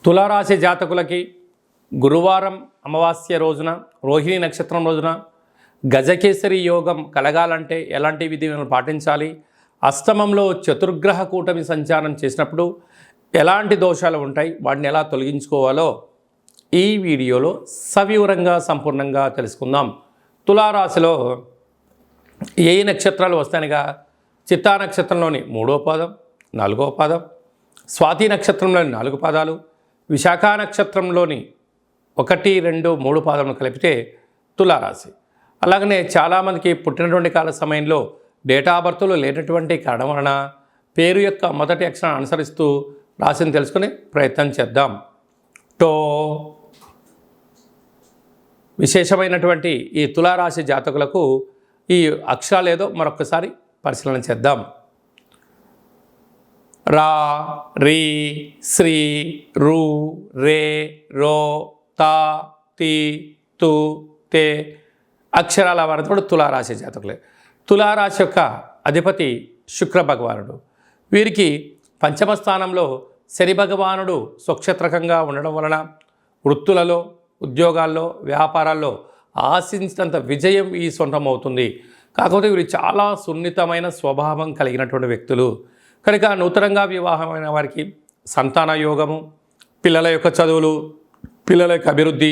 తులారాశి జాతకులకి గురువారం అమావాస్య రోజున రోహిణి నక్షత్రం రోజున గజకేసరి యోగం కలగాలంటే ఎలాంటి విధులను పాటించాలి, అష్టమంలో చతుర్గ్రహ కూటమి సంచారం చేసినప్పుడు ఎలాంటి దోషాలు ఉంటాయి, వాటిని ఎలా తొలగించుకోవాలో ఈ వీడియోలో సవివరంగా సంపూర్ణంగా తెలుసుకుందాం. తులారాశిలో ఏ నక్షత్రాలు వస్తాయనగా చిత్తా నక్షత్రంలోని 3వ పాదం, 4వ పాదం, స్వాతి నక్షత్రంలోని 4 పాదాలు, విశాఖ నక్షత్రంలోని 1, 2, 3 పాదములు కలిపితే తులారాశి. అలాగనే చాలామందికి పుట్టినటువంటి కాల సమయంలో డేటా ఆఫ్ బర్త్లో లేనటువంటి కారణం వలన పేరు యొక్క మొదటి అక్షరాన్ని అనుసరిస్తూ రాశిని తెలుసుకునే ప్రయత్నం చేద్దాం. టో విశేషమైనటువంటి ఈ తులారాశి జాతకులకు ఈ అక్షరాలు ఏదో మరొకసారి పరిశీలన చేద్దాం. రా, రీ, శ్రీ, రు, రే, రో, తా, తి, తు, తే అక్షరాల వారితో తులారాశి జాతకులే. తులారాశి యొక్క అధిపతి శుక్ర భగవానుడు. వీరికి పంచమ స్థానంలో శని భగవానుడు స్వక్షేత్రకంగా ఉండడం వలన వృత్తులలో, ఉద్యోగాల్లో, వ్యాపారాల్లో ఆశించినంత విజయం ఈ సొంతమవుతుంది. కాకపోతే వీరు చాలా సున్నితమైన స్వభావం కలిగినటువంటి వ్యక్తులు కనుక నూతనంగా వివాహమైన వారికి సంతాన యోగము, పిల్లల యొక్క చదువులు, పిల్లల యొక్క అభివృద్ధి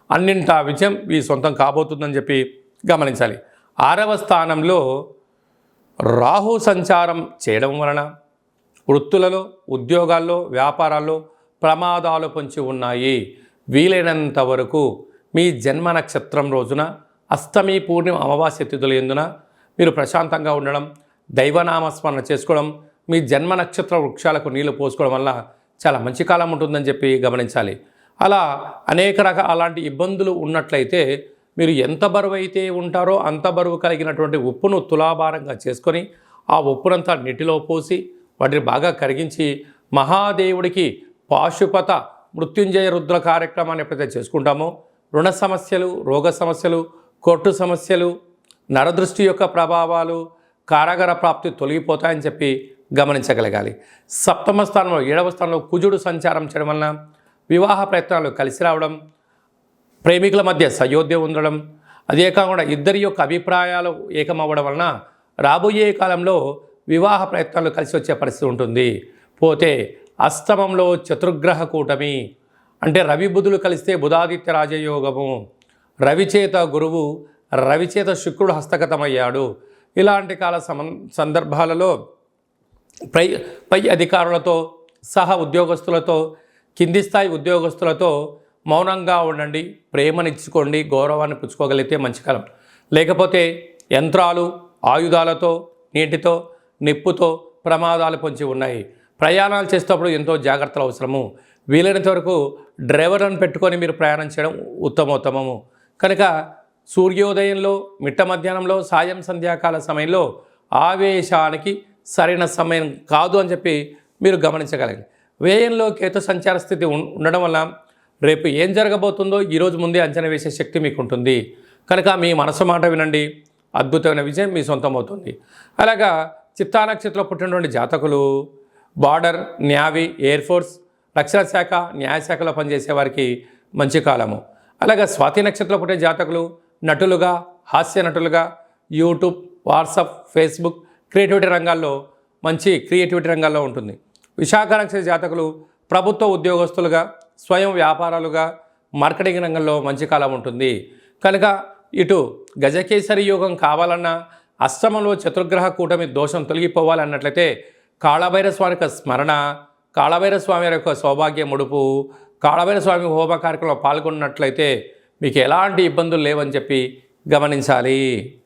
అన్నింటా విజయం ఈ సొంతం కాబోతుందని చెప్పి గమనించాలి. 6వ స్థానంలో రాహు సంచారం చేయడం వలన వృత్తులలో, ఉద్యోగాల్లో, వ్యాపారాల్లో ప్రమాదాలు పొంచి ఉన్నాయి. వీలైనంత వరకు మీ జన్మ నక్షత్రం రోజున అష్టమి, పూర్ణిమ, అమావాస్య తిథుల యందున మీరు ప్రశాంతంగా ఉండడం, దైవనామస్మరణ చేసుకోవడం, మీ జన్మ నక్షత్ర వృక్షాలకు నీళ్లు పోసుకోవడం వల్ల చాలా మంచి కాలం ఉంటుందని చెప్పి గమనించాలి. అలా అనేక అలాంటి ఇబ్బందులు ఉన్నట్లయితే మీరు ఎంత బరువు అయితే ఉంటారో అంత బరువు కలిగినటువంటి ఉప్పును తులాభారంగా చేసుకొని ఆ ఉప్పునంతా నీటిలో పోసి వాటిని బాగా కరిగించి మహాదేవుడికి పాశుపత మృత్యుంజయ రుద్ర కార్యక్రమాన్ని ఎప్పుడైతే చేసుకుంటామో రుణ సమస్యలు, రోగ సమస్యలు, కోర్టు సమస్యలు, నరదృష్టి యొక్క ప్రభావాలు, కారాగార ప్రాప్తి తొలగిపోతాయని చెప్పి గమనించగలగాలి. 7వ స్థానంలో 7వ స్థానంలో కుజుడు సంచారం చేయడం వలన వివాహ ప్రయత్నాలు కలిసి రావడం, ప్రేమికుల మధ్య సయోధ్య ఉండడం, అదే కాకుండా ఇద్దరి యొక్క అభిప్రాయాలు ఏకమవ్వడం వలన రాబోయే కాలంలో వివాహ ప్రయత్నాలు కలిసి వచ్చే పరిస్థితి ఉంటుంది. పోతే అష్టమంలో చతుర్గ్రహ కూటమి అంటే రవి బుధులు కలిస్తే బుధాదిత్య రాజయోగము, రవిచేత గురువు, రవిచేత శుక్రుడు హస్తగతమయ్యాడు. ఇలాంటి కాల సందర్భాలలో పై అధికారులతో సహా ఉద్యోగస్తులతో, కింది స్థాయి ఉద్యోగస్తులతో మౌనంగా ఉండండి, ప్రేమనిచ్చుకోండి, గౌరవాన్ని పుచ్చుకోగలిగితే మంచి కాలం. లేకపోతే యంత్రాలు, ఆయుధాలతో, నీటితో, నిప్పుతో ప్రమాదాలు పొంచి ఉన్నాయి. ప్రయాణాలు చేసేటప్పుడు ఎంతో జాగ్రత్తలు అవసరము. వీలైనంత వరకు డ్రైవర్లను పెట్టుకొని మీరు ప్రయాణం చేయడం ఉత్తమోత్తమము. కనుక సూర్యోదయంలో, మిట్ట మధ్యాహ్నంలో, సాయం సంధ్యాకాల సమయంలో ఆవేశానికి సరైన సమయం కాదు అని చెప్పి మీరు గమనించగలగాలి. వ్యయంలో కేతు సంచార స్థితి ఉండడం వల్ల రేపు ఏం జరగబోతుందో ఈరోజు ముందే అంచనా వేసే శక్తి మీకు ఉంటుంది. కనుక మీ మనసు మాట వినండి, అద్భుతమైన విజయం మీ సొంతం అవుతుంది. అలాగా చిత్తా నక్షత్రంలో పుట్టినటువంటి జాతకులు బార్డర్, నేవీ, ఎయిర్ ఫోర్స్, రక్షణ శాఖ, న్యాయశాఖలో పనిచేసే వారికి మంచి కాలము. అలాగా స్వాతి నక్షత్రంలో పుట్టిన జాతకులు నటులుగా, హాస్య నటులుగా, యూట్యూబ్, వాట్సాప్, ఫేస్బుక్ క్రియేటివిటీ రంగాల్లో మంచి క్రియేటివిటీ రంగాల్లో ఉంటుంది. విశాఖ నక్షత్ర జాతకులు ప్రభుత్వ ఉద్యోగస్తులుగా, స్వయం వ్యాపారాలుగా, మార్కెటింగ్ రంగంలో మంచి కాలం ఉంటుంది. కనుక ఇటు గజకేసరి యోగం కావాలన్నా, అష్టమంలో చతుర్గ్రహ కూటమి దోషం తొలగిపోవాలన్నట్లయితే కాళభైరవ స్వామి యొక్క స్మరణ, కాళభైరవ స్వామి యొక్క సౌభాగ్య ముడుపు, కాళభైరవ స్వామి హోమ కార్యక్రమంలో పాల్గొన్నట్లయితే మీకు ఎలాంటి ఇబ్బందులు లేవని చెప్పి గమనించాలి.